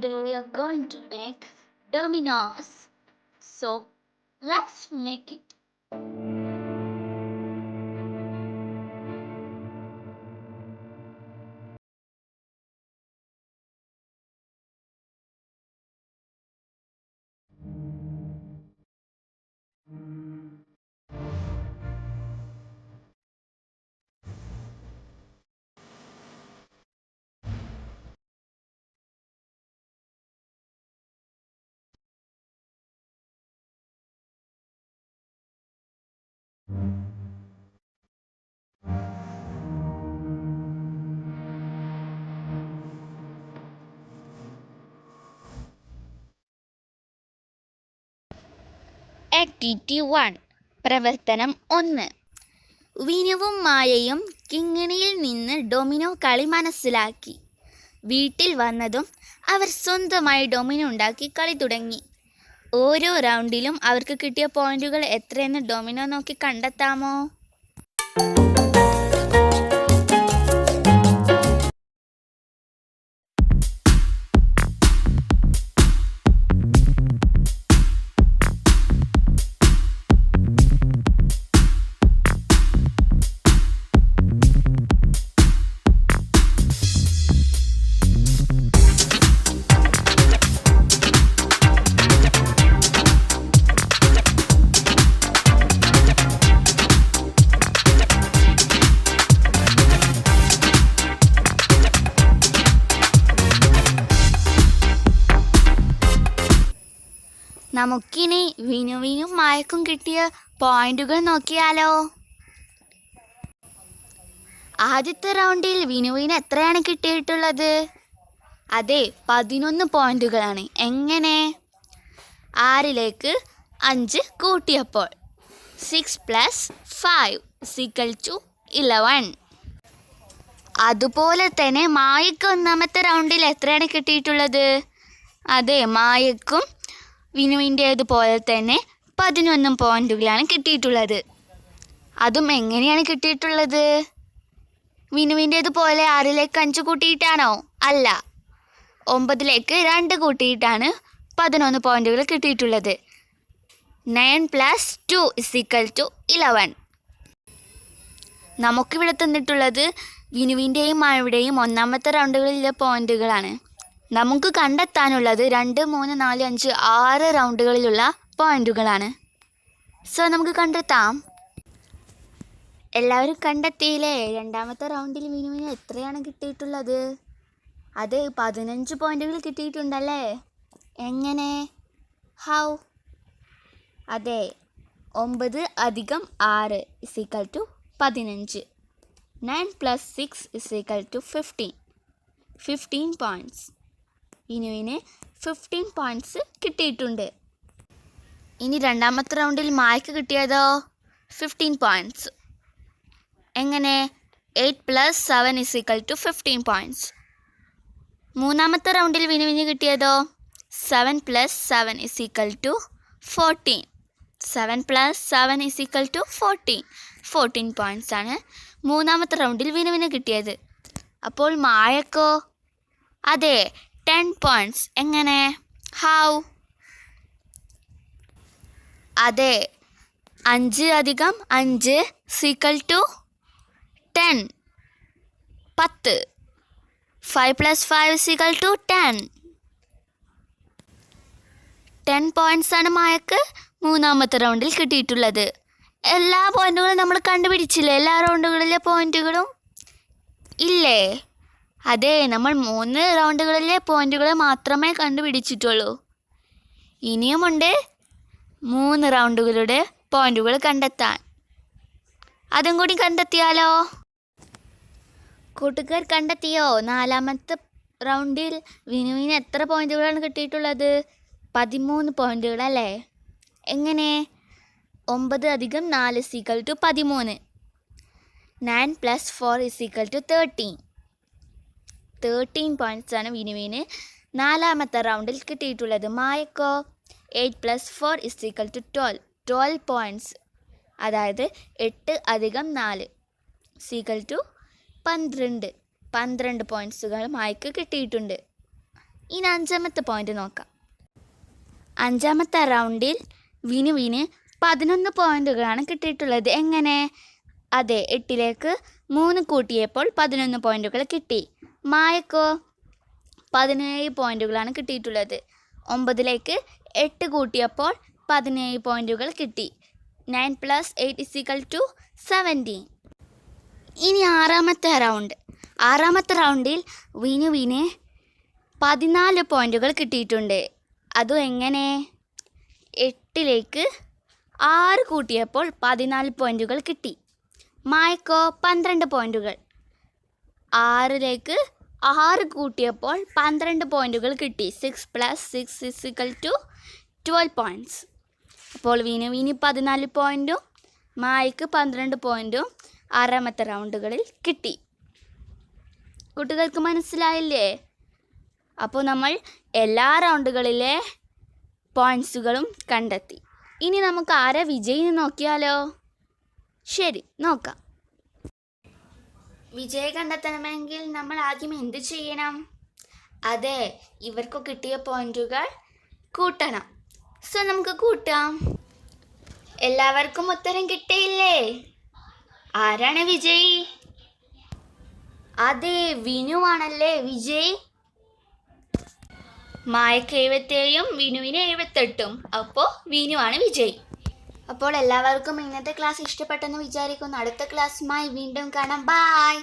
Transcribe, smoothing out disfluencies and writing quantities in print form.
today we are going to make dominoes. So let's make it. Activity 1. പ്രവർത്തനം 1. വിനുവും മായയും കിങ്ങിണിയിൽ നിന്ന് domino കളി മനസ്സിലാക്കി. വീട്ടിൽ വന്നതും അവർ സ്വന്തമായി ഡൊമിനോ ഉണ്ടാക്കി കളി തുടങ്ങി. ഓരോ റൗണ്ടിലും അവർക്ക് കിട്ടിയ പോയിന്റുകൾ എത്രയെന്ന് ഡൊമിനോ നോക്കി കണ്ടെത്താമോ? നമുക്കിനി വിനുവിനും മായക്കും കിട്ടിയ പോയിന്റുകൾ നോക്കിയാലോ? ആദ്യത്തെ റൗണ്ടിൽ വിനുവിന് എത്രയാണ് കിട്ടിയിട്ടുള്ളത്? അതെ, 11 പോയിന്റുകളാണ്. എങ്ങനെ? 6ലേക്ക് 5 കൂട്ടിയപ്പോൾ 6 + 5 = 11. അതുപോലെ തന്നെ മായക്ക് ഒന്നാമത്തെ റൗണ്ടിൽ എത്രയാണ് കിട്ടിയിട്ടുള്ളത്? അതെ, മായക്കും വിനുവിൻ്റേതുപോലെ തന്നെ 11 പോയിന്റുകളാണ് കിട്ടിയിട്ടുള്ളത്. അതും എങ്ങനെയാണ് കിട്ടിയിട്ടുള്ളത്? വിനുവിൻ്റേതുപോലെ 6ലേക്ക് 5 കൂട്ടിയിട്ടാണോ? അല്ല, 9ലേക്ക് 2 കൂട്ടിയിട്ടാണ് 11 പോയിന്റുകൾ കിട്ടിയിട്ടുള്ളത്. 9 + 2 = 11. നമുക്കിവിടെ തന്നിട്ടുള്ളത് വിനുവിൻ്റെയും മായയുടെയും ഒന്നാമത്തെ റൗണ്ടുകളിലെ പോയിന്റുകളാണ്. നമുക്ക് കണ്ടെത്താനുള്ളത് 2, 3, 4, 5, 6 റൗണ്ടുകളിലുള്ള പോയിന്റുകളാണ്. സോ നമുക്ക് കണ്ടെത്താം. എല്ലാവരും കണ്ടെത്തിയില്ലേ? രണ്ടാമത്തെ റൗണ്ടിൽ വിനുവിന് എത്രയാണ് കിട്ടിയിട്ടുള്ളത്? അതെ, 15 പോയിന്റുകൾ കിട്ടിയിട്ടുണ്ടല്ലേ? എങ്ങനെ? ഹൗ? അതെ, 9 + 6 = 15. 9 + 6 = 15. 15 പോയിൻറ്റ്സ്. വിനുവിന് 15 പോയിൻറ്റ്സ് കിട്ടിയിട്ടുണ്ട്. ഇനി രണ്ടാമത്തെ റൗണ്ടിൽ മായ്ക്ക് കിട്ടിയതോ? 15 പോയിൻറ്റ്സ്. എങ്ങനെ? 8 + 7 = 15 പോയിൻറ്റ്സ്. മൂന്നാമത്തെ റൗണ്ടിൽ വിനുവിന് കിട്ടിയതോ? 7 + 7 = 14. 7 + 7 = 14. 14 പോയിൻറ്റ്സ് ആണ് മൂന്നാമത്തെ റൗണ്ടിൽ വിനുവിന് കിട്ടിയത്. അപ്പോൾ മായക്കോ? അതെ, 10 പോയിൻറ്റ്സ്. എങ്ങനെ? ഹൗ? അതെ, 5 + 5 = 10. 10. 5 + 5 = 10. 10 പോയിൻറ്റ്സ് ആണ് മായക്ക് മൂന്നാമത്തെ റൗണ്ടിൽ കിട്ടിയിട്ടുള്ളത്. എല്ലാ പോയിന്റുകളും നമ്മൾ കണ്ടുപിടിച്ചില്ലേ? എല്ലാ റൗണ്ടുകളിലെ പോയിന്റുകളും ഇല്ലേ? അതെ, നമ്മൾ 3 റൗണ്ടുകളിലെ പോയിന്റുകൾ മാത്രമേ കണ്ടുപിടിച്ചിട്ടുള്ളൂ. ഇനിയുമുണ്ട് 3 റൗണ്ടുകളുടെ പോയിന്റുകൾ കണ്ടെത്താൻ. അതും കൂടി കണ്ടെത്തിയാലോ? കൂട്ടുകാർ കണ്ടെത്തിയോ? നാലാമത്തെ റൗണ്ടിൽ വിനുവിന് എത്ര പോയിന്റുകളാണ് കിട്ടിയിട്ടുള്ളത്? 13 പോയിന്റുകൾ അല്ലേ? എങ്ങനെ? 9 + 4 = 13. 9 + 4 = 13. 13 പോയിൻറ്റ്സ് ആണ് വിനുവിന് നാലാമത്തെ റൗണ്ടിൽ കിട്ടിയിട്ടുള്ളത്. മായക്കോ? 8 + 4 = 12. 12 പോയിൻറ്റ്സ്. അതായത് 8 + 4 = 12. 12 പോയിൻറ്റ്സുകൾ മായക്ക് കിട്ടിയിട്ടുണ്ട്. ഇനി അഞ്ചാമത്തെ പോയിന്റ് നോക്കാം. അഞ്ചാമത്തെ റൗണ്ടിൽ വിനുവിന് 11 പോയിന്റുകളാണ് കിട്ടിയിട്ടുള്ളത്. എങ്ങനെ? അതെ, 8ലേക്ക് 3 കൂട്ടിയപ്പോൾ 11 പോയിന്റുകൾ കിട്ടി. മായക്കോ 17 പോയിന്റുകളാണ് കിട്ടിയിട്ടുള്ളത്. 9ലേക്ക് 8 കൂട്ടിയപ്പോൾ 17 പോയിന്റുകൾ കിട്ടി. 9 + 8 = 17. ഇനി ആറാമത്തെ റൗണ്ടിൽ വിനുവിന് 14 പോയിന്റുകൾ കിട്ടിയിട്ടുണ്ട്. അതും എങ്ങനെ? 8ലേക്ക് 6 കൂട്ടിയപ്പോൾ 14 പോയിന്റുകൾ കിട്ടി. മായക്കോ 12 പോയിന്റുകൾ. 6ലേക്ക് 6 കൂട്ടിയപ്പോൾ 12 പോയിന്റുകൾ കിട്ടി. 6 + 6 = 12 പോയിൻറ്റ്സ്. അപ്പോൾ വിനുവിന് 14 പോയിൻറ്റും മായക്ക് 12 പോയിൻറ്റും ആറാമത്തെ റൗണ്ടുകളിൽ കിട്ടി. കുട്ടികൾക്ക് മനസ്സിലായില്ലേ? അപ്പോൾ നമ്മൾ എല്ലാ റൗണ്ടുകളിലെ പോയിൻറ്റ്സുകളും കണ്ടെത്തി. ഇനി നമുക്ക് ആരെ വിജയിന്ന് നോക്കിയാലോ? ശരി, നോക്കാം. വിജയം കണ്ടെത്തണമെങ്കിൽ നമ്മൾ ആദ്യം എന്ത് ചെയ്യണം? അതെ, ഇവർക്ക് കിട്ടിയ പോയിന്റുകൾ കൂട്ടണം. സോ നമുക്ക് കൂട്ടാം. എല്ലാവർക്കും ഉത്തരം കിട്ടിയില്ലേ? ആരാണ് വിജയി? അതെ, വിനുവാണല്ലേ വിജയ്. മായക്ക് 77 വിനുവിന് 78. അപ്പോൾ വിനുവാണ് വിജയ്. അപ്പോൾ എല്ലാവർക്കും ഇന്നത്തെ ക്ലാസ് ഇഷ്ടപ്പെട്ടെന്ന് വിചാരിക്കുന്നു. അടുത്ത ക്ലാസ്സുമായി വീണ്ടും കാണാം. ബൈ.